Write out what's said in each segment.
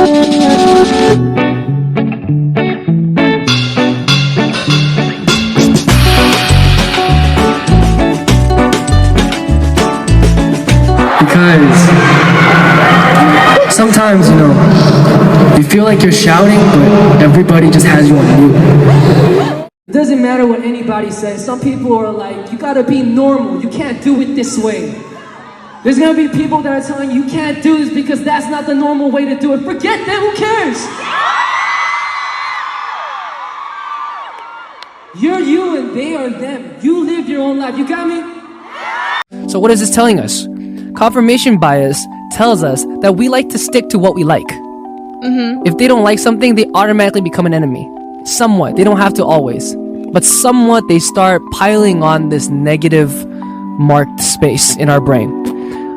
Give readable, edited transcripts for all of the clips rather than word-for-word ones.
Because sometimes, you know, you feel like you're shouting, but everybody just has you on mute. It doesn't matter what anybody says. Some people are like, you gotta be normal. You can't do it this way. There's gonna be people that are telling you can't do this because that's not the normal way to do it. Forget them, who cares? You're you and they are them. You live your own life, you got me? So what is this telling us? Confirmation bias tells us that we like to stick to what we like. If they don't like something, they automatically become an enemy. Somewhat, they don't have to always. But somewhat, they start piling on this negative marked space in our brain.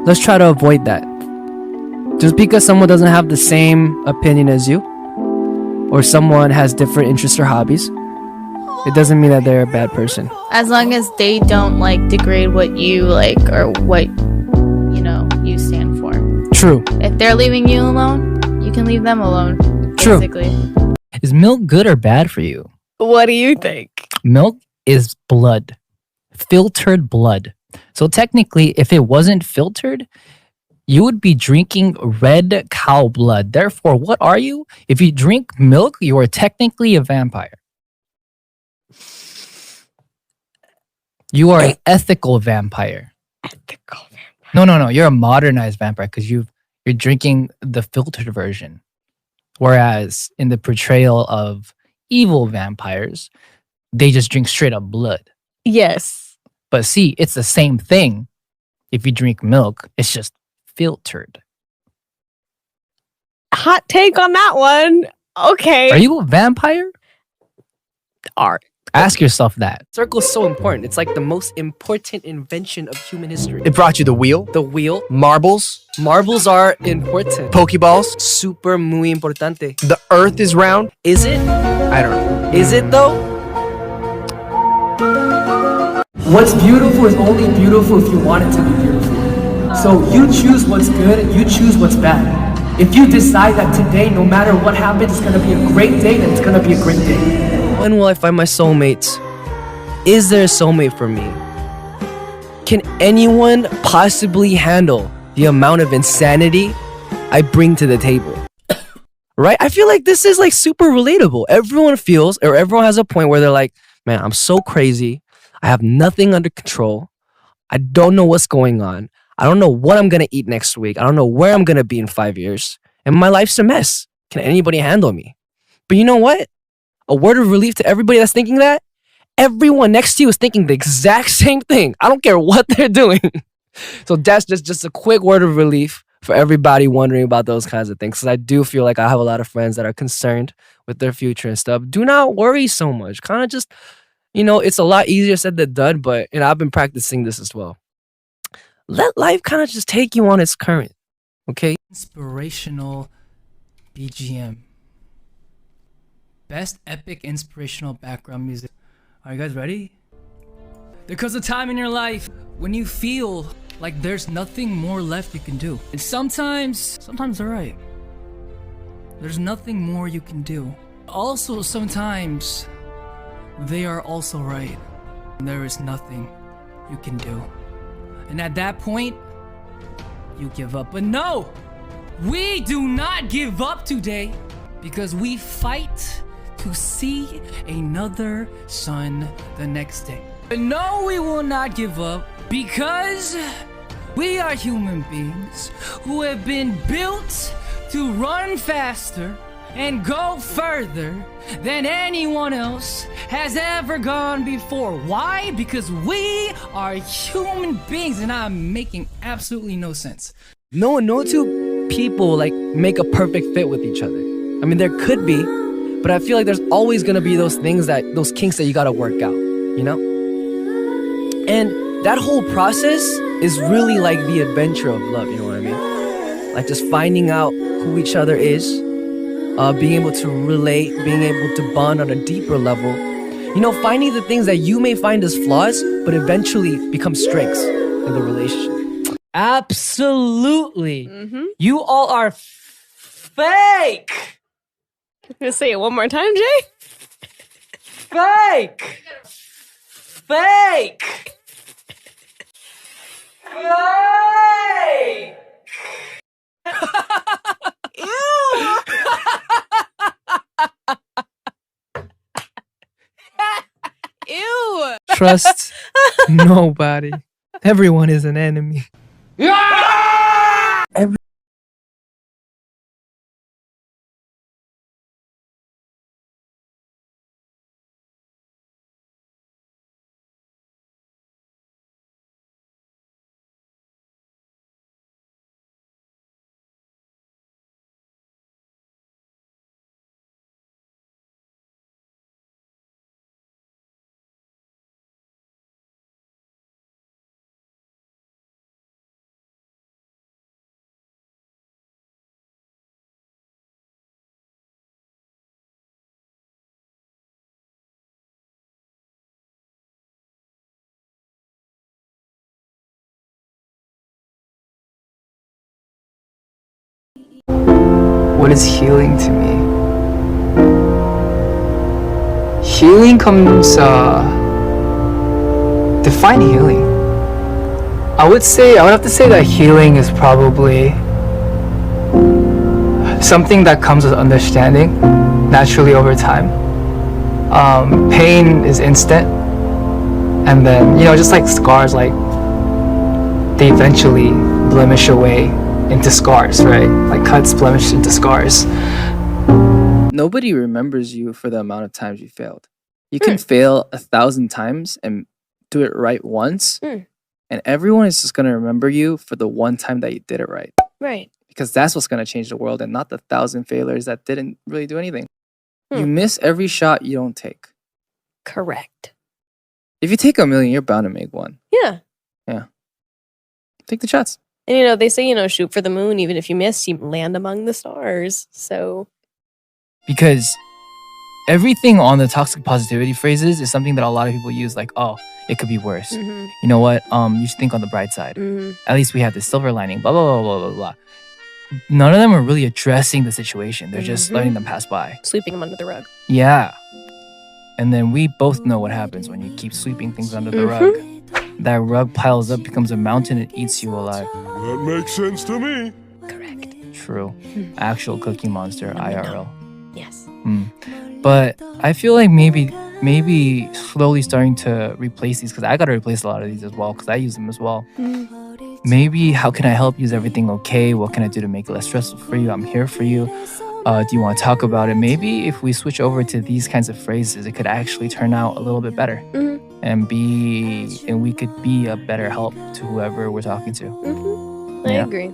Let's try to avoid that. Just because someone doesn't have the same opinion as you, or someone has different interests or hobbies, it doesn't mean that they're a bad person. As long as they don't like degrade what you like or what, you know, you stand for. True. If they're leaving you alone, you can leave them alone. True. Basically. Is milk good or bad for you? What do you think? Milk is blood. Filtered blood. So technically, if it wasn't filtered, you would be drinking red cow blood. Therefore, what are you? If you drink milk, you are technically a vampire. You are an ethical vampire. Ethical vampire. No. You're a modernized vampire because you're drinking the filtered version. Whereas in the portrayal of evil vampires, they just drink straight up blood. Yes. But see, it's the same thing. If you drink milk, it's just filtered. Hot take on that one. Okay. Are you a vampire? Are. Ask yourself that. Circle's so important. It's like the most important invention of human history. It brought you the wheel, The wheel. marbles, Marbles are important. Pokeballs. Super muy importante. The earth is round. Is it? I don't know. Is it though? What's beautiful is only beautiful if you want it to be beautiful. So you choose what's good and you choose what's bad. If you decide that today, no matter what happens, it's gonna be a great day, then it's gonna be a great day. When will I find my soulmate? Is there a soulmate for me? Can anyone possibly handle the amount of insanity I bring to the table? Right? I feel like this is like super relatable. Everyone feels, or everyone has a point where they're like, man, I'm so crazy. I have nothing under control. I don't know what's going on. I don't know what I'm gonna eat next week. I don't know where I'm gonna be in 5 years. And my life's a mess. Can anybody handle me? But you know what? A word of relief to everybody that's thinking that. Everyone next to you is thinking the exact same thing. I don't care what they're doing. So that's just a quick word of relief for everybody wondering about those kinds of things. Because I do feel like I have a lot of friends that are concerned with their future and stuff. Do not worry so much. Kind of just, you know, it's a lot easier said than done, but you know, I've been practicing this as well. Let life kind of just take you on its current, okay? Inspirational BGM. Best epic inspirational background music. Are you guys ready? There comes a time in your life when you feel like there's nothing more left you can do. And sometimes they're right. There's nothing more you can do. Also, sometimes they are also right. There is nothing you can do. And at that point, you give up. But no, we do not give up today because we fight to see another sun the next day. But no, we will not give up because we are human beings who have been built to run faster and go further than anyone else has ever gone before. Why? Because we are human beings, and I'm making absolutely no sense. No two people like make a perfect fit with each other. I mean, there could be, but I feel like there's always gonna be those kinks that you gotta work out, you know? And that whole process is really like the adventure of love, you know what I mean? Like just finding out who each other is, being able to relate, being able to bond on a deeper level. You know, finding the things that you may find as flaws, but eventually become strengths in the relationship. Absolutely. You all are Fake! You gonna say it one more time, Jay? Fake! Fake! Fake! Ew! Ew! Trust nobody. Everyone is an enemy. What is healing to me? Healing comes, define healing. I would have to say that healing is probably something that comes with understanding naturally over time. Pain is instant, and then, just like scars, like they eventually blemish away into scars, right? Like cuts blemish into scars. Nobody remembers you for the amount of times you failed. You can fail 1,000 times and do it right once, and everyone is just gonna remember you for the one time that you did it right. Right. Because that's what's gonna change the world, and not the 1,000 failures that didn't really do anything. You miss every shot you don't take. Correct. If you take 1,000,000, you're bound to make one. Yeah. Take the shots. And they say, shoot for the moon. Even if you miss, you land among the stars. So. Because everything on the toxic positivity phrases is something that a lot of people use, like, oh, it could be worse. Mhm. You know what? You should think on the bright side. Mhm. At least we have this silver lining, blah, blah, blah, blah, blah, blah. None of them are really addressing the situation. They're just letting them pass by. Sweeping them under the rug. Yeah. And then we both know what happens when you keep sweeping things under the rug. That rug piles up, becomes a mountain, and eats you alive. That makes sense to me. Correct. True. Actual Cookie Monster, IRL. Yes. But I feel like maybe slowly starting to replace these, because I gotta replace a lot of these as well, because I use them as well. Maybe, how can I help you? Is everything okay? What can I do to make it less stressful for you? I'm here for you. Do you want to talk about it? Maybe if we switch over to these kinds of phrases, it could actually turn out a little bit better. And we could be a better help to whoever we're talking to. I agree.